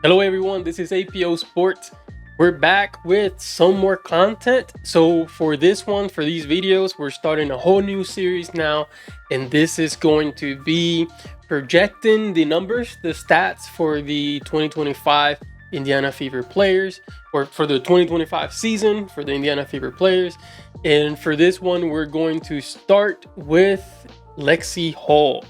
Hello everyone, this is APO Sports. We're back with some more content. So for this one, for these videos, we're starting a whole new series now, and this is going to be projecting the numbers, the stats for the 2025 Indiana Fever players, or for the 2025 season for the Indiana Fever players. And for this one, we're going to start with Lexie Hull.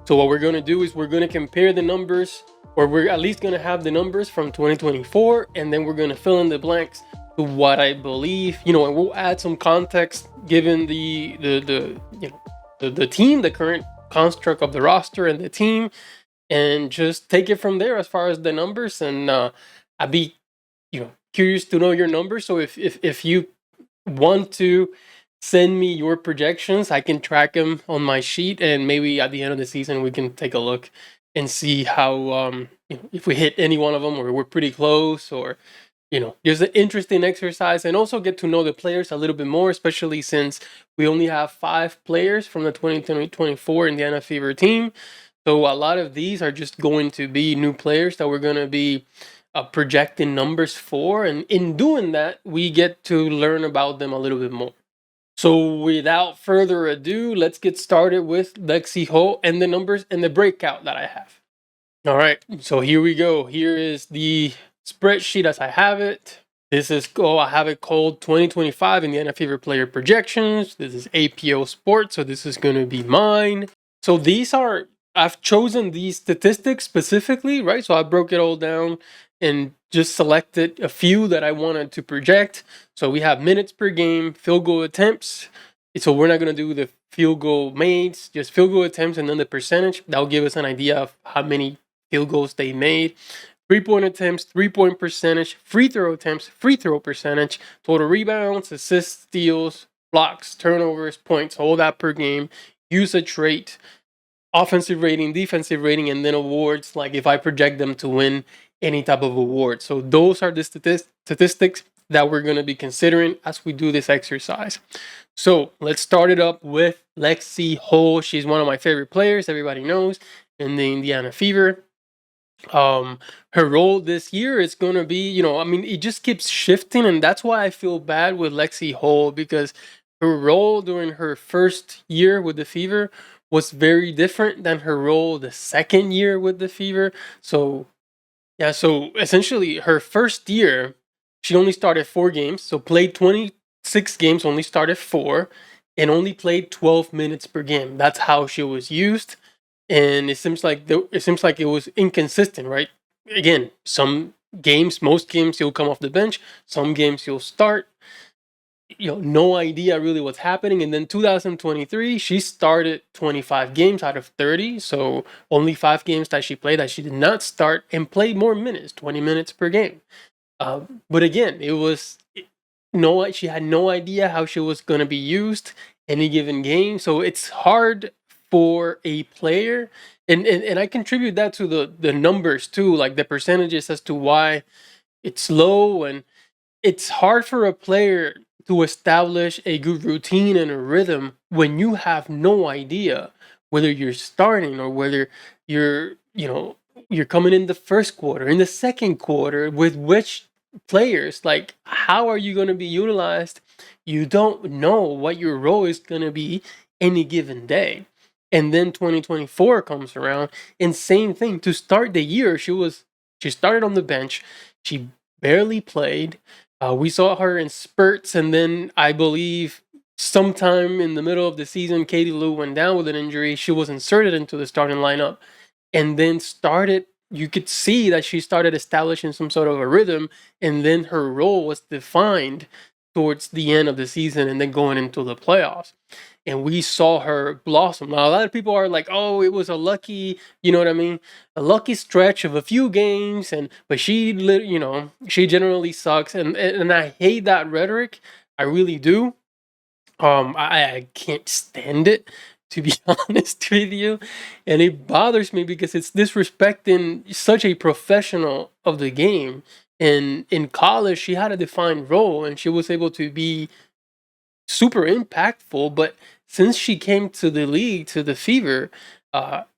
So what we're going to do is we're going to compare the numbers, or we're at least going to have the numbers from 2024, and then we're going to fill in the blanks to what I believe, and we'll add some context given the team, the current construct of the roster and the team, and just take it from there as far as the numbers. And I'd be curious to know your numbers. So if you want to send me your projections, I can track them on my sheet, and maybe at the end of the season we can take a look and see how if we hit any one of them, or we're pretty close, or just an interesting exercise, and also get to know the players a little bit more, especially since we only have 5 players from the 2024 Indiana Fever team. So a lot of these are just going to be new players that we're going to be projecting numbers for, and in doing that, we get to learn about them a little bit more. So without further ado, let's get started with Lexie Hull and the numbers and the breakout that I have. All right, so here we go. Here is the spreadsheet as I have it. I have it called 2025 Indiana Fever player projections. This is APO Sports, so this is going to be mine. So I've chosen these statistics specifically, right? So I broke it all down and just selected a few that I wanted to project. So we have minutes per game, field goal attempts. So we're not going to do the field goal made, just field goal attempts, and then the percentage. That'll give us an idea of how many field goals they made. 3-point attempts, 3-point percentage, free throw attempts, free throw percentage, total rebounds, assists, steals, blocks, turnovers, points, all that per game, usage rate, offensive rating, defensive rating, and then awards, like if I project them to win any type of award. So those are the statistics that we're going to be considering as we do this exercise. So let's start it up with Lexie Hull. She's one of my favorite players, everybody knows, in the Indiana Fever. Her role this year is going to be, it just keeps shifting, and that's why I feel bad with Lexie Hull, because her role during her first year with the Fever was very different than her role the second year with the Fever. So essentially her first year, she only started 4 games, so played 26 games, only started 4, and only played 12 minutes per game. That's how she was used. And it seems like it was inconsistent, right? Again, most games he'll come off the bench, some games he'll start. No idea really what's happening. And then 2023, she started 25 games out of 30, so only 5 games that she played that she did not start, and played more minutes, 20 minutes per game. But again, she had no idea how she was going to be used any given game. So it's hard for a player, and I contribute that to the numbers too, like the percentages as to why it's low. And it's hard for a player to establish a good routine and a rhythm when you have no idea whether you're starting or whether you're coming in the first quarter, in the second quarter, with which players. Like, how are you going to be utilized? You don't know what your role is going to be any given day. And then 2024 comes around, and same thing. To start the year, she started on the bench. She barely played. We saw her in spurts, and then I believe sometime in the middle of the season, Katie Lou went down with an injury. She was inserted into the starting lineup, and then you could see that she started establishing some sort of a rhythm, and then her role was defined towards the end of the season and then going into the playoffs. And we saw her blossom. Now, a lot of people are like, oh, it was a lucky, a lucky stretch of a few games, but she generally sucks. And I hate that rhetoric. I really do. I can't stand it, to be honest with you. And it bothers me because it's disrespecting such a professional of the game. And in college, she had a defined role, and she was able to be super impactful. But since she came to the league, to the Fever,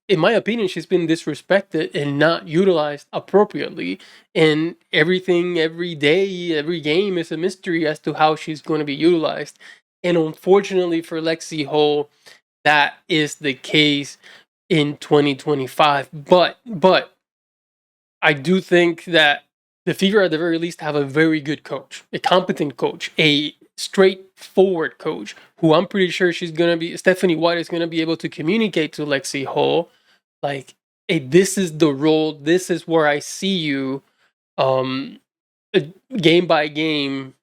in my opinion, she's been disrespected and not utilized appropriately. And everything, every day, every game is a mystery as to how she's going to be utilized. And unfortunately for Lexie Hull, that is the case in 2025. But I do think that the Fever, at the very least, have a very good coach, a competent coach, a straightforward coach who I'm pretty sure Stephanie White is going to be able to communicate to Lexie Hull, like, hey, this is the role, this is where I see you, um, game by game.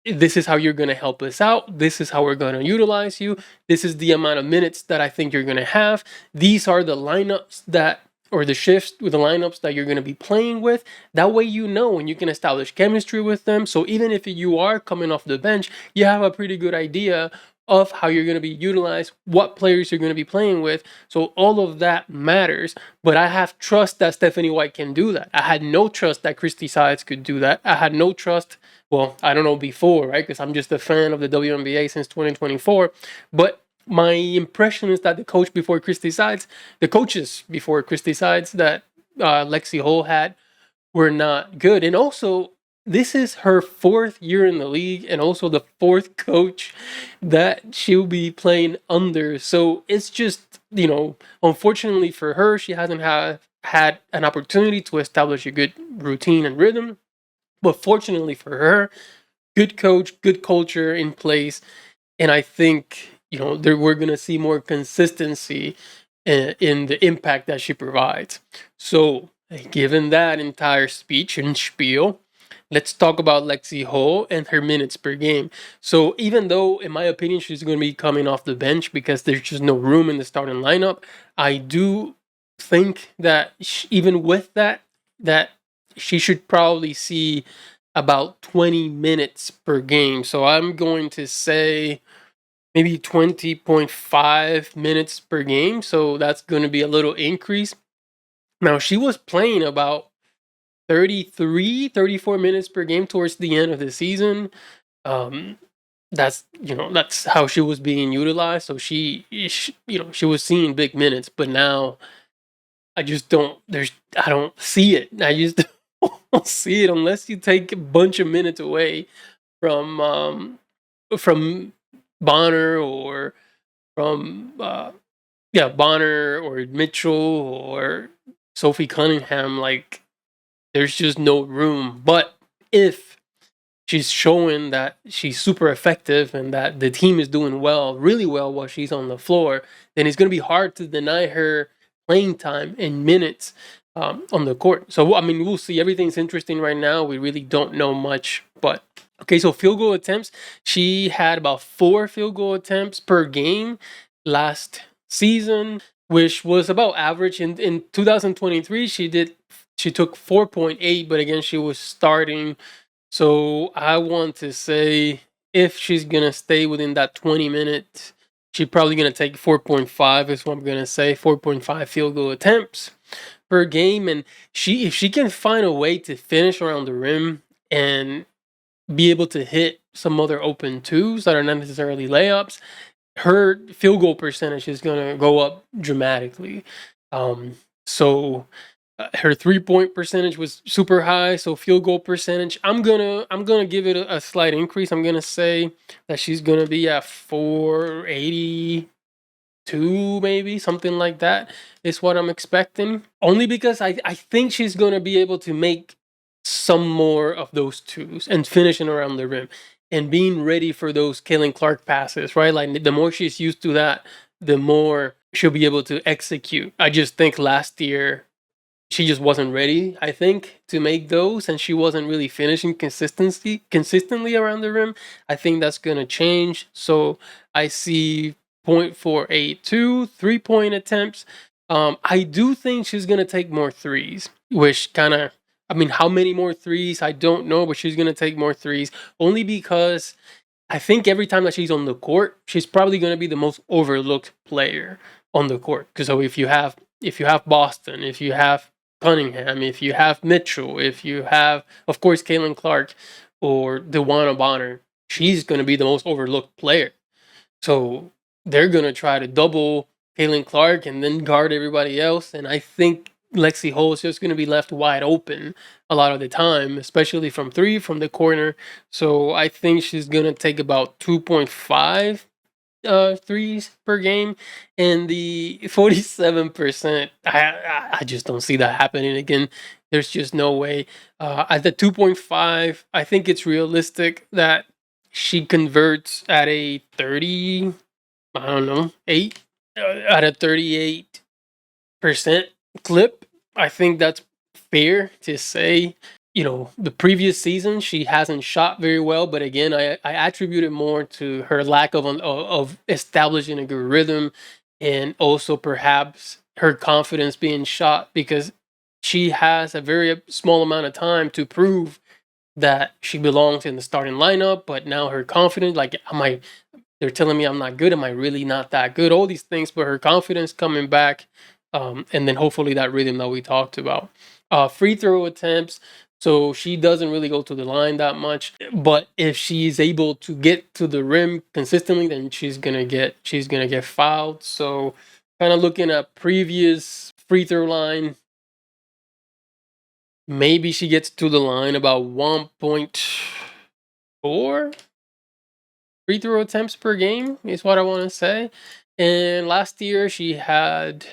This is how you're going to help us out. This is how we're going to utilize you. This is the amount of minutes that I think you're going to have. These are the lineups or the shifts with the lineups that you're going to be playing with. That way, and you can establish chemistry with them. So even if you are coming off the bench, you have a pretty good idea of how you're going to be utilized, what players you're going to be playing with. So all of that matters. But I have trust that Stephanie White can do that. I had no trust that Christy Sides could do that. I had no trust. Well, I don't know before, right? Because I'm just a fan of the WNBA since 2024. But my impression is that the coaches before Christy Sides that Lexie Hull had were not good. And also, this is her 4th year in the league and also the 4th coach that she'll be playing under. So it's just, unfortunately for her, she hasn't had an opportunity to establish a good routine and rhythm. But fortunately for her, good coach, good culture in place, and I think we're gonna see more consistency in the impact that she provides. So, given that entire speech and spiel, let's talk about Lexie Hull and her minutes per game. So, even though, in my opinion, she's going to be coming off the bench because there's just no room in the starting lineup, I do think that even with that she should probably see about 20 minutes per game. So I'm going to say maybe 20.5 minutes per game. So that's going to be a little increase. Now, she was playing about 34 minutes per game towards the end of the season. That's how she was being utilized. So she was seeing big minutes, but now I just I don't see it. I just don't see it unless you take a bunch of minutes away from Bonner or from Bonner or Mitchell or Sophie Cunningham. Like, there's just no room. But if she's showing that she's super effective and that the team is doing really well while she's on the floor, then it's going to be hard to deny her playing time and minutes on the court. So, I mean, we'll see. Everything's interesting right now. We really don't know much. But, okay, so field goal attempts. She had about 4 field goal attempts per game last season, which was about average. In 2023, she took 4.8, but again, she was starting. So I want to say if she's going to stay within that 20 minutes, she's probably going to take 4.5 is what I'm going to say. 4.5 field goal attempts per game. And if she can find a way to finish around the rim and be able to hit some other open twos that are not necessarily layups, her field goal percentage is going to go up dramatically. So her 3-point percentage was super high, so field goal percentage, I'm gonna give it a slight increase. I'm gonna say that she's gonna be at 482, maybe something like that is what I'm expecting. Only because I think she's gonna be able to make some more of those twos and finishing around the rim and being ready for those Caitlin Clark passes, right? Like, the more she's used to that, the more she'll be able to execute. I just think last year she just wasn't ready, I think, to make those, and she wasn't really finishing consistently around the rim. I think that's gonna change. So I see 0.482 3-point attempts. I do think she's gonna take more threes, which kind of, I mean, how many more threes? I don't know, but she's gonna take more threes only because I think every time that she's on the court, she's probably gonna be the most overlooked player on the court. Because so if you have Boston, if you have Cunningham, if you have Mitchell, if you have, of course, Caitlin Clark or DeWanna Bonner, she's going to be the most overlooked player. So they're going to try to double Caitlin Clark and then guard everybody else. And I think Lexie Hull is just going to be left wide open a lot of the time, especially from three, from the corner. So I think she's going to take about 2.5 threes per game, and the 47%, I just don't see that happening again. There's just no way. At the 2.5, I think it's realistic that she converts at a 30, I don't know, 8, at a 38% clip. I think that's fair to say. The previous season she hasn't shot very well, but again, I attribute it more to her lack of establishing a good rhythm, and also perhaps her confidence being shot, because she has a very small amount of time to prove that she belongs in the starting lineup. But now her confidence, like, they're telling me I'm not good. Am I really not that good? All these things, but her confidence coming back, and then hopefully that rhythm that we talked about. Free throw attempts. So she doesn't really go to the line that much, but if she's able to get to the rim consistently, then she's gonna get fouled. So kind of looking at previous free throw line, maybe she gets to the line about 1.4 free throw attempts per game is what I want to say. And last year she had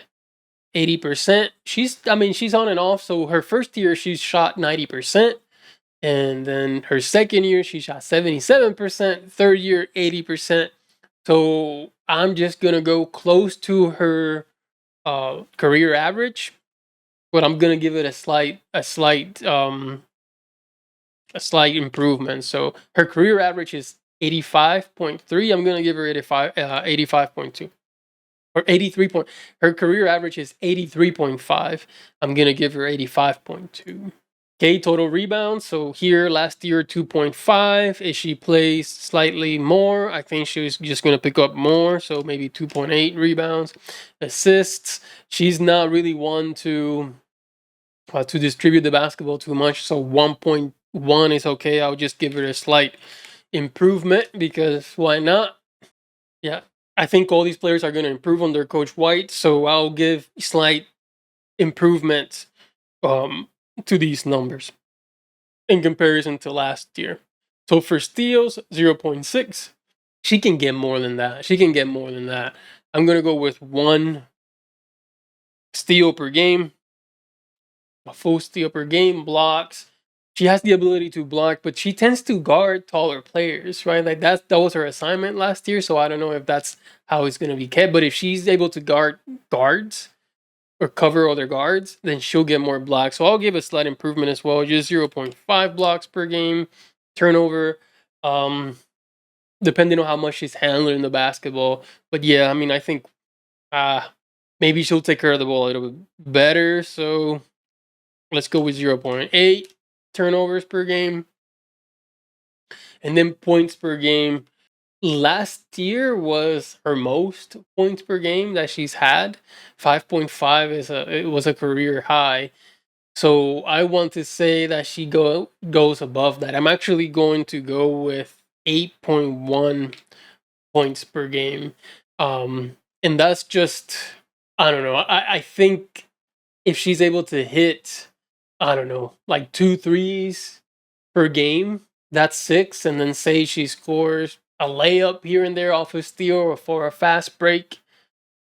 80%. She's on and off. So her first year she shot 90%. And then her second year she shot 77%. Third year 80%. So I'm just gonna go close to her career average, but I'm gonna give it a slight improvement. So her career average is 85.3. I'm gonna give her 85.2 or 83 point. Her career average is 83.5. I'm gonna give her 85.2. Okay, total rebounds. So here last year 2.5. If she plays slightly more, I think she was just gonna pick up more. So maybe 2.8 rebounds. Assists. She's not really one to distribute the basketball too much. So 1.1 is okay. I'll just give it a slight improvement, because why not? Yeah, I think all these players are going to improve under Coach White, so I'll give slight improvements to these numbers in comparison to last year. So for steals, 0.6. She can get more than that. I'm going to go with 1 steal per game. A full steal per game. Blocks. She has the ability to block, but she tends to guard taller players, right? Like that was her assignment last year, so I don't know if that's how it's going to be kept. But if she's able to guard guards or cover other guards, then she'll get more blocks. So I'll give a slight improvement as well, just 0.5 blocks per game. Turnover, depending on how much she's handling the basketball. But yeah, I think maybe she'll take care of the ball a little bit better. So let's go with 0.8 turnovers per game. And then points per game. Last year was her most points per game that she's had. 5.5 was a career high. So I want to say that she goes above that. I'm actually going to go with 8.1 points per game. And that's just, I don't know. I think if she's able to hit, I don't know, like 2 threes per game, that's 6. And then say she scores a layup here and there off a steal or for a fast break,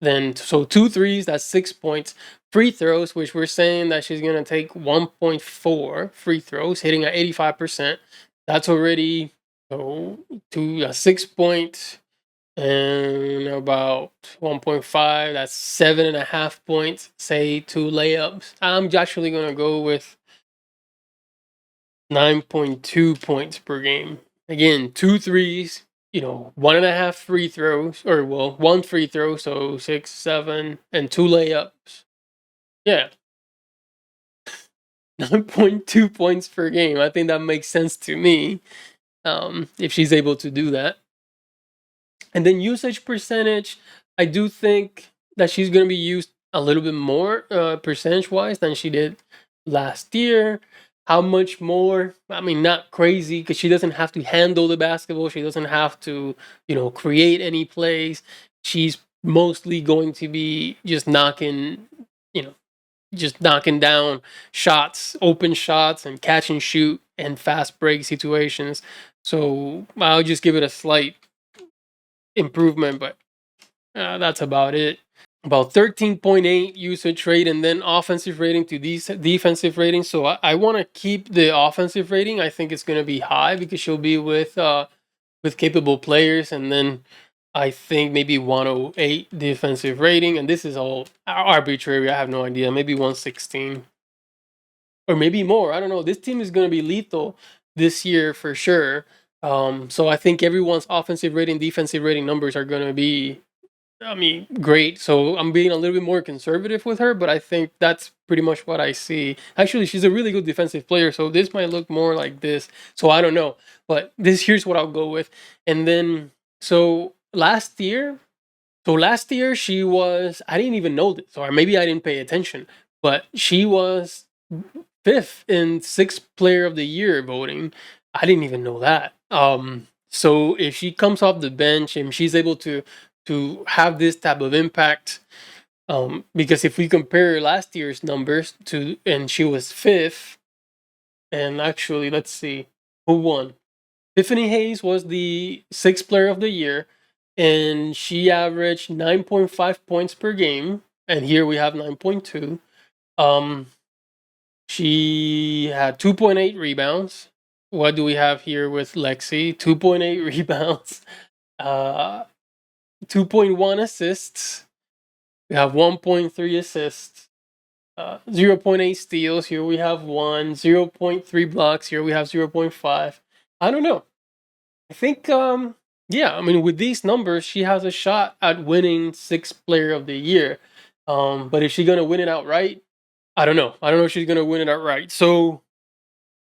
then so 2 threes, that's 6 points. Free throws, which we're saying that she's gonna take 1.4 free throws, hitting at 85%. That's already to 6 points and about 1.5. That's 7.5 points. Say 2 layups. I'm actually gonna go with 9.2 points per game. Again, 2 threes, 1.5 free throws, or 1 free throw, so 6, 7, and 2 layups. Yeah. 9.2 points per game. I think that makes sense to me, if she's able to do that. And then usage percentage, I do think that she's going to be used a little bit more percentage-wise than she did last year. How much more? Not crazy, because she doesn't have to handle the basketball. She doesn't have to, create any plays. She's mostly going to be just knocking, you know, just knocking down shots, open shots, and catch and shoot and fast break situations. So I'll just give it a slight improvement, but that's about it. About 13.8 usage rate, and then offensive rating to defensive rating. So I want to keep the offensive rating. I think it's going to be high because she'll be with capable players, and then I think maybe 108 defensive rating, and this is all arbitrary. I have no idea. Maybe 116 or maybe more. I don't know. This team is going to be lethal this year for sure. So I think everyone's offensive rating, defensive rating numbers are going to be, I mean, great. So I'm being a little bit more conservative with her, but I think that's pretty much what I see. Actually, she's a really good defensive player, so this might look more like this. So I don't know, but here's what I'll go with. And then so last year she was, I didn't even know this, or maybe I didn't pay attention, but she was fifth in sixth player of the year voting. I didn't even know that. So if she comes off the bench and she's able to have this type of impact, because if we compare last year's numbers to, and she was fifth, and actually let's see who won. Tiffany Hayes was the sixth player of the year, and she averaged 9.5 points per game, and here we have 9.2. She had 2.8 rebounds. What do we have here with Lexie? 2.8 rebounds, uh, 2.1 assists. We have 1.3 assists, 0.8 steals. Here we have 0.3 blocks. Here we have 0.5. I don't know. I think, yeah, I mean, with these numbers, she has a shot at winning sixth player of the year. But is she going to win it outright? I don't know. I don't know if she's going to win it outright. So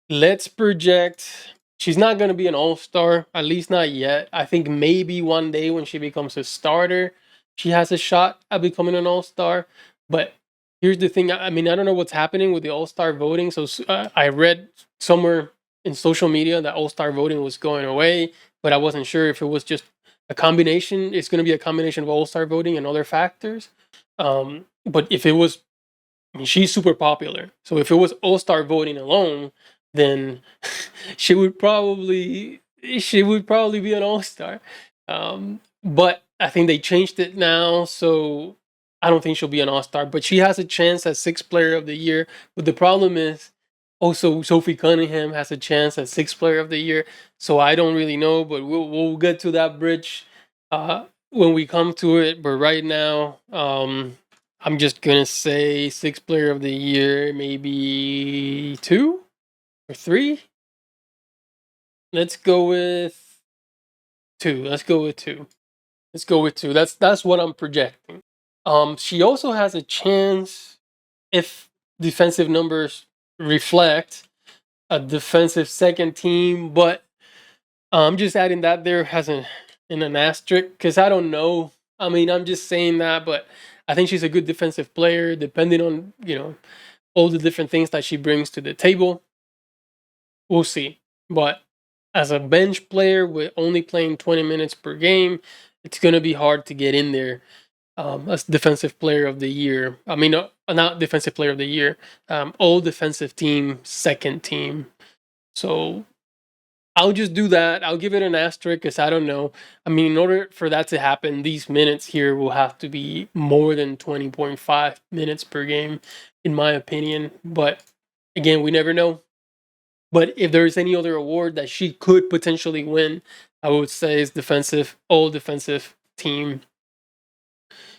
let's project. She's not going to be an all-star, at least not yet. I think maybe one day when she becomes a starter, she has a shot at becoming an all-star. But here's the thing. I mean, I don't know what's happening with the all-star voting. So I read somewhere in social media that all-star voting was going away, but I wasn't sure if it was just a combination. It's going to be a combination of all-star voting and other factors. But if it was, I mean, she's super popular. So if it was all-star voting alone, then she would probably be an all-star. But I think they changed it now, so I don't think she'll be an all-star. But she has a chance at sixth player of the year. But the problem is also Sophie Cunningham has a chance at sixth player of the year. So I don't really know, but we'll get to that bridge when we come to it. But right now, I'm just gonna say sixth player of the year, maybe 2 or 3. Let's go with 2. Let's go with 2. Let's go with 2. That's what I'm projecting. She also has a chance, if defensive numbers reflect, a defensive second team, but I'm just adding that there as in an asterisk because I don't know. I mean, I'm just saying that, but I think she's a good defensive player, depending on all the different things that she brings to the table. We'll see. But as a bench player with only playing 20 minutes per game, it's going to be hard to get in there as defensive player of the year. I mean, not defensive player of the year, all defensive team, second team. So I'll just do that. I'll give it an asterisk because I don't know. I mean, in order for that to happen, these minutes here will have to be more than 20.5 minutes per game, in my opinion. But again, we never know. But if there's any other award that she could potentially win, I would say is all defensive team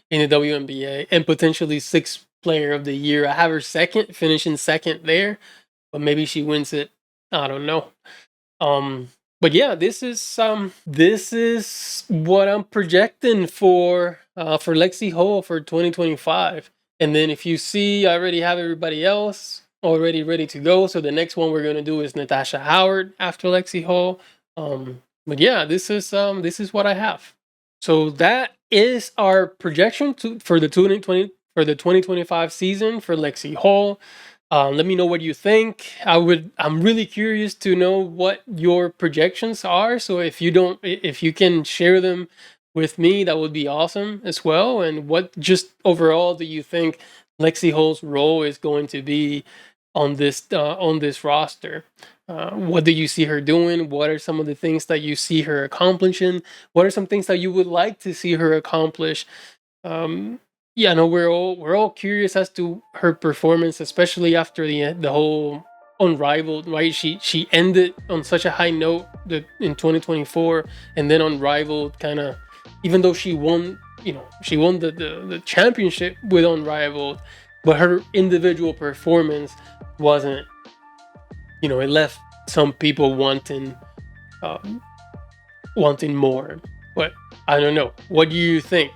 in the WNBA, and potentially sixth player of the year. I have her finishing second there, but maybe she wins it. I don't know. But yeah, this is what I'm projecting for Lexie Hull for 2025. And then if you see, I already have everybody else already ready to go. So the next one we're gonna do is Natasha Howard after Lexie Hull. But yeah, this is what I have. So that is our projection for the 2025 season for Lexie Hull. Let me know what you think. I'm really curious to know what your projections are. So if you can share them with me, that would be awesome as well. And what just overall do you think Lexie Hull's role is going to be on this roster? What do you see her doing? What are some of the things that you see her accomplishing? What are some things that you would like to see her accomplish? Um, yeah, no, we're all curious as to her performance, especially after the whole Unrivaled, right? She ended on such a high note in 2024, and then Unrivaled kind of, even though she won, she won the championship with Unrivaled, but her individual performance wasn't, it left some people um, wanting more. But I don't know. What do you think?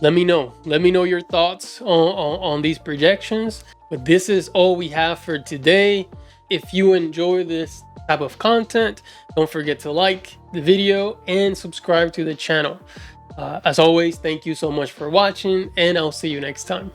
Let me know. Let me know your thoughts on these projections. But this is all we have for today. If you enjoy this type of content, don't forget to like the video and subscribe to the channel. As always, thank you so much for watching, and I'll see you next time.